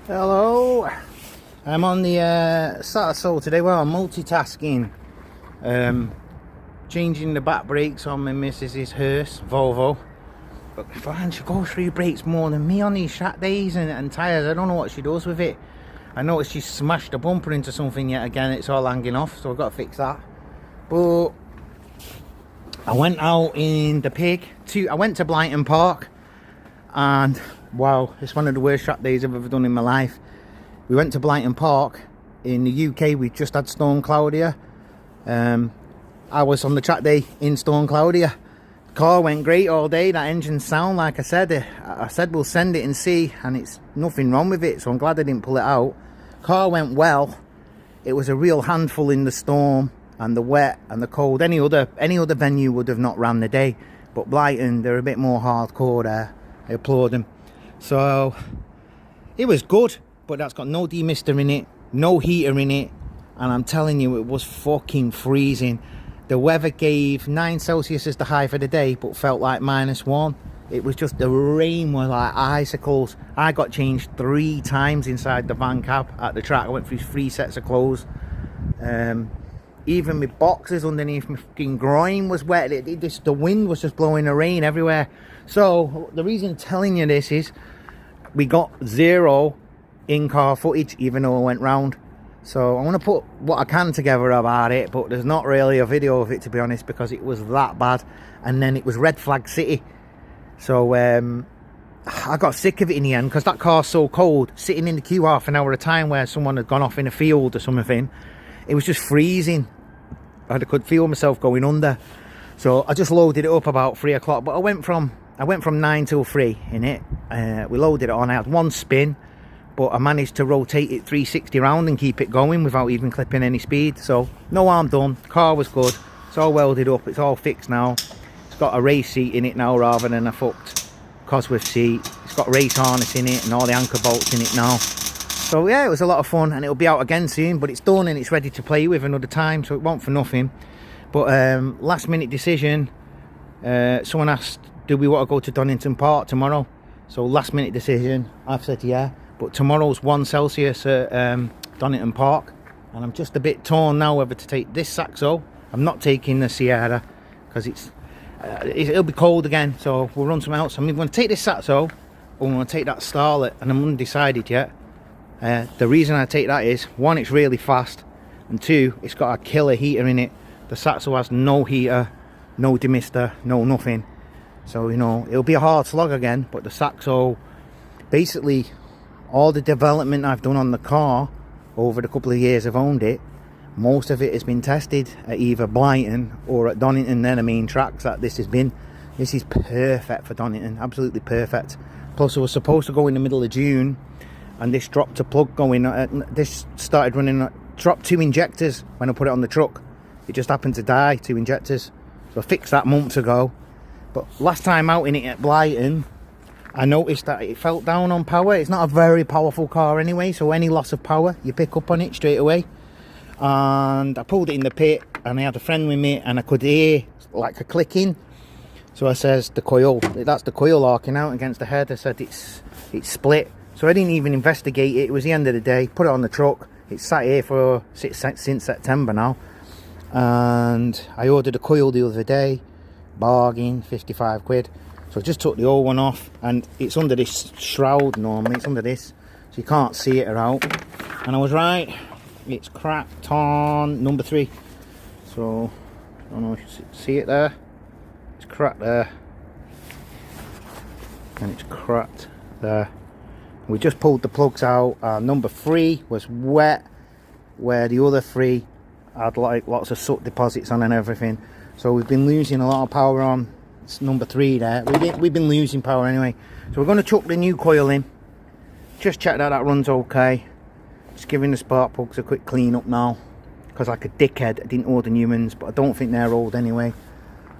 Hello, I'm on the Saturday today. Well, I'm multitasking, changing the back brakes on my missus's hearse Volvo. But fine, she goes through brakes more than me on these track days and tyres. I don't know what she does with it. I noticed she smashed a bumper into something yet again. It's all hanging off, so I've got to fix that. But I went out in the pig. I went to Blyton Park, and wow, it's one of the worst track days I've ever done in my life. We went to Blyton Park in the UK. We just had Storm Claudia. I was on the track day in Storm Claudia. The car went great all day. That engine sound, like I said we'll send it and see, and it's nothing wrong with it, so I'm glad I didn't pull it out. Car went well. It was a real handful in the storm and the wet and the cold. Any other venue would have not ran the day, but Blyton, they're a bit more hardcore there. I applaud them. So it was good, but that's got no demister in it, no heater in it, and I'm telling you, it was fucking freezing. The weather gave 9 Celsius as the high for the day, but felt like -1. It was just, the rain was like icicles. I got changed 3 times inside the van cab at the track. I went through 3 sets of clothes. Even my boxes underneath my fucking groin was wet. The wind was just blowing the rain everywhere. So the reason I'm telling you this is we got 0 in-car footage, even though I went round. So I'm going to put what I can together about it, but there's not really a video of it, to be honest, because it was that bad. And then it was red flag city. So I got sick of it in the end, because that car's so cold, sitting in the queue half an hour at a time where someone had gone off in a field or something. It was just freezing. I could feel myself going under. So I just loaded it up about 3 o'clock, but I went from 9 till 3 in it. We loaded it on. I had 1 spin, but I managed to rotate it 360 round and keep it going without even clipping any speed. So no harm done. Car was good. It's all welded up. It's all fixed now. It's got a race seat in it now rather than a fucked Cosworth seat. It's got race harness in it and all the anchor bolts in it now. So yeah, it was a lot of fun, and it'll be out again soon, but it's done and it's ready to play with another time, so it won't for nothing. But last minute decision, someone asked, do we want to go to Donington Park tomorrow? So last minute decision, I've said yeah, but tomorrow's 1 Celsius at Donington Park, and I'm just a bit torn now whether to take this Saxo. I'm not taking the Sirrea because it'll be cold again, so we'll run something else. I'm going to take this Saxo, or I'm going to take that Starlet, and I'm undecided yet. The reason I take that is, 1, it's really fast, and 2, it's got a killer heater in it. The Saxo has no heater, no demister, no nothing. So, you know, it'll be a hard slog again, but the Saxo, basically, all the development I've done on the car over the couple of years I've owned it, most of it has been tested at either Blyton or at Donington. They're the main tracks that this has been. This is perfect for Donington, absolutely perfect. Plus, I was supposed to go in the middle of June, and this dropped a plug going, this started running, dropped 2 injectors when I put it on the truck. It just happened to die, 2 injectors. So I fixed that months ago. But last time out in it at Blyton, I noticed that it felt down on power. It's not a very powerful car anyway, so any loss of power, you pick up on it straight away. And I pulled it in the pit, and I had a friend with me, and I could hear like a clicking. So I says, the coil, that's the coil arcing out against the head. I said, it's split. So I didn't even investigate it. It was the end of the day. Put it on the truck. It's sat here since September now. And I ordered a coil the other day. Bargain, 55 quid. So I just took the old one off. And it's under this shroud normally. It's under this. So you can't see it out. And I was right. It's cracked on number 3. So, I don't know if you see it there. It's cracked there. And it's cracked there. We just pulled the plugs out. Number 3 was wet, where the other 3 had like lots of soot deposits on and everything. So we've been losing a lot of power on number 3 there. We've been losing power anyway. So we're going to chuck the new coil in. Just check that runs okay. Just giving the spark plugs a quick clean up now, because like a dickhead I didn't order new ones, but I don't think they're old anyway.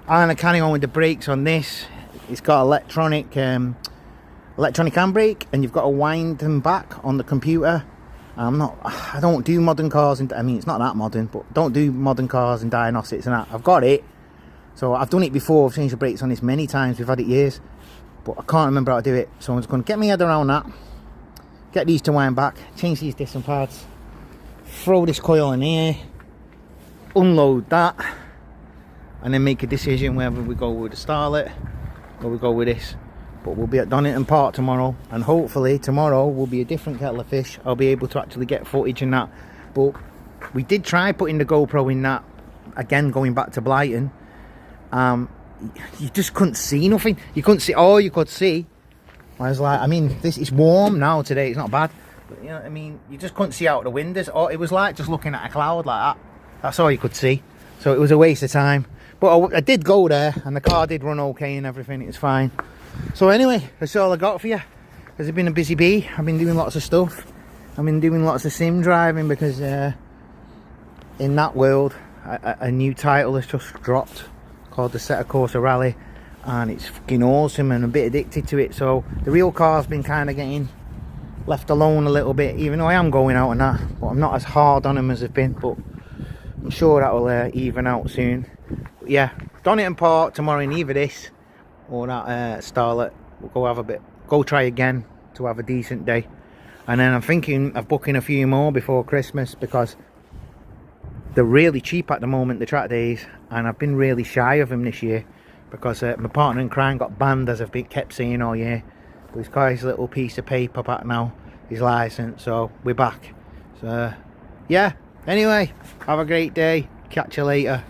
And I carry on with the brakes on this. It's got electronic handbrake, and you've got to wind them back on the computer. I don't do modern cars, I mean, it's not that modern, but don't do modern cars and diagnostics and that. I've got it, so I've done it before. I've changed the brakes on this many times. We've had it years, but I can't remember how to do it. So I'm just going to get my head around that, get these to wind back, change these disc and pads, throw this coil in here, unload that, and then make a decision whether we go with the Starlet or we go with this. But we'll be at Donington Park tomorrow, and hopefully tomorrow will be a different kettle of fish. I'll be able to actually get footage and that. But we did try putting the GoPro in that, again going back to Blyton. You just couldn't see nothing. You couldn't see, all you could see, I was like, I mean, this is warm now today, it's not bad. But you know what I mean, you just couldn't see out the windows. Or it was like just looking at a cloud like that. That's all you could see. So it was a waste of time. But I did go there, and the car did run okay and everything, it was fine. So anyway, that's all I got for you. It's been a busy bee. I've been doing lots of stuff. I've been doing lots of sim driving because in that world, a new title has just dropped called the Seta Corsa Rally, and it's fucking awesome and a bit addicted to it. So the real car's been kind of getting left alone a little bit, even though I am going out and that, but I'm not as hard on them as I've been, but I'm sure that will even out soon. But yeah, Donington Park tomorrow in either this or that Starlet. We'll go have a bit, go try again to have a decent day, and then I'm thinking of booking a few more before Christmas because they're really cheap at the moment, the track days, and I've been really shy of them this year because my partner in crime got banned, as I've kept saying all year. But he's got his little piece of paper back now, his license, so we're back. So yeah, anyway, have a great day, catch you later.